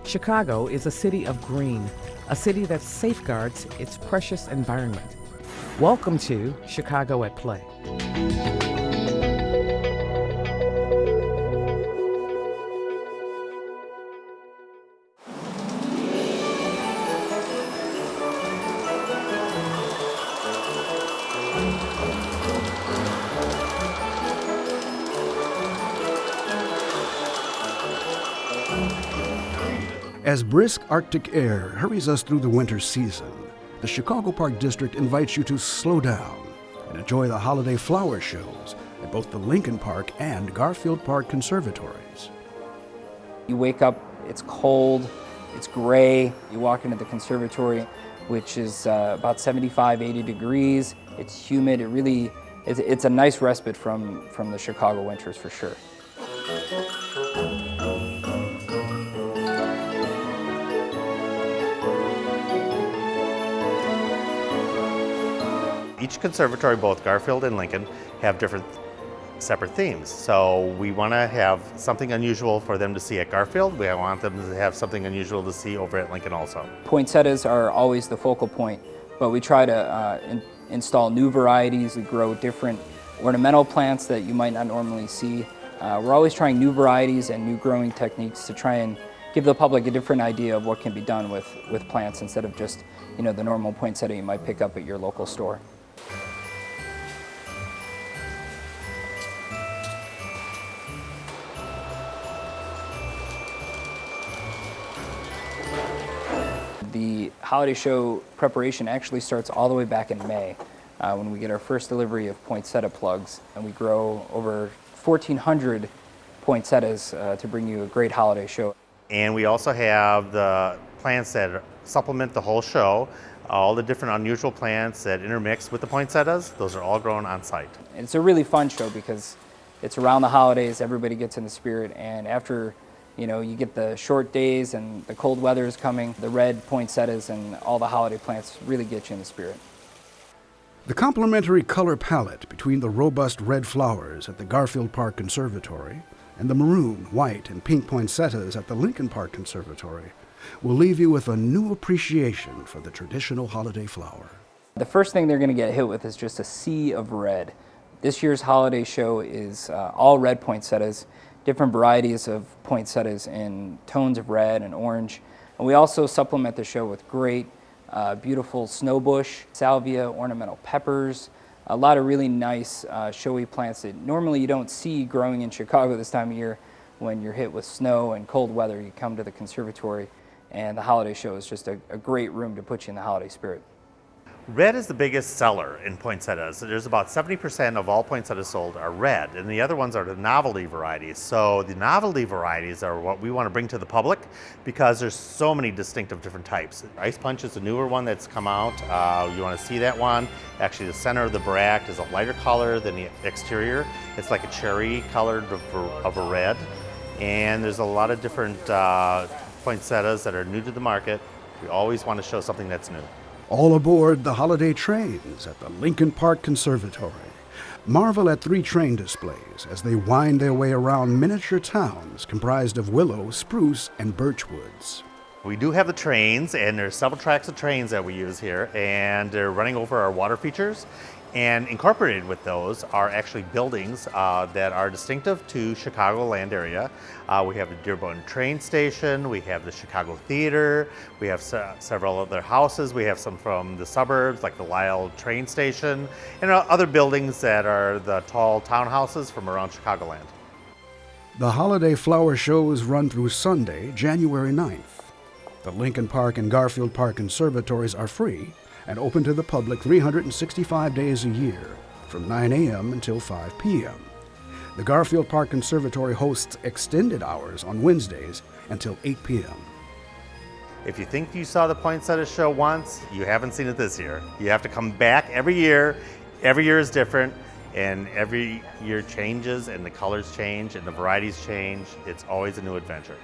Chicago is a city of green, a city that safeguards its precious environment. Welcome to Chicago at Play. As brisk Arctic air hurries us through the winter season, the Chicago Park District invites you to slow down and enjoy the holiday flower shows at both the Lincoln Park and Garfield Park conservatories. You wake up, it's cold, it's gray. You walk into the conservatory, which is about 75, 80 degrees. It's humid. It's a nice respite from the Chicago winters for sure. Each conservatory, both Garfield and Lincoln, have different separate themes. So we want to have something unusual for them to see at Garfield. We want them to have something unusual to see over at Lincoln also. Poinsettias are always the focal point, but we try to install new varieties. We grow different ornamental plants that you might not normally see. We're always trying new varieties and new growing techniques to try and give the public a different idea of what can be done with plants instead of just, the normal poinsettia you might pick up at your local store. The holiday show preparation actually starts all the way back in May when we get our first delivery of poinsettia plugs, and we grow over 1,400 poinsettias to bring you a great holiday show. And we also have the plants that supplement the whole show, all the different unusual plants that intermix with the poinsettias. Those are all grown on site. It's a really fun show because it's around the holidays, everybody gets in the spirit, and after you get the short days and the cold weather is coming, the red poinsettias and all the holiday plants really get you in the spirit. The complementary color palette between the robust red flowers at the Garfield Park Conservatory and the maroon, white, and pink poinsettias at the Lincoln Park Conservatory will leave you with a new appreciation for the traditional holiday flower. The first thing they're going to get hit with is just a sea of red. This year's holiday show is all red poinsettias, different varieties of poinsettias in tones of red and orange. And we also supplement the show with great, beautiful snowbush, salvia, ornamental peppers, a lot of really nice showy plants that normally you don't see growing in Chicago this time of year. When you're hit with snow and cold weather, you come to the conservatory, and the holiday show is just a great room to put you in the holiday spirit. Red is the biggest seller in poinsettias. There's about 70% of all poinsettias sold are red, and the other ones are the novelty varieties. So the novelty varieties are what we want to bring to the public because there's so many distinctive different types. Ice Punch is a newer one that's come out. You want to see that one. Actually, the center of the bract is a lighter color than the exterior. It's like a cherry colored of a red. And there's a lot of different poinsettias that are new to the market. We always want to show something that's new. All aboard the holiday trains at the Lincoln Park Conservatory. Marvel at 3 train displays as they wind their way around miniature towns comprised of willow, spruce, and birch woods. We do have the trains, and there's several tracks of trains that we use here, and they're running over our water features. And incorporated with those are actually buildings that are distinctive to Chicagoland area. We have the Dearborn train station, we have the Chicago Theater, we have several other houses. We have some from the suburbs like the Lyle train station, and other buildings that are the tall townhouses from around Chicagoland. The holiday flower shows run through Sunday, January 9th. The Lincoln Park and Garfield Park conservatories are free and open to the public 365 days a year, from 9 a.m. until 5 p.m. The Garfield Park Conservatory hosts extended hours on Wednesdays until 8 p.m. If you think you saw the poinsettia show once, you haven't seen it this year. You have to come back every year. Every year is different, and every year changes, and the colors change, and the varieties change. It's always a new adventure.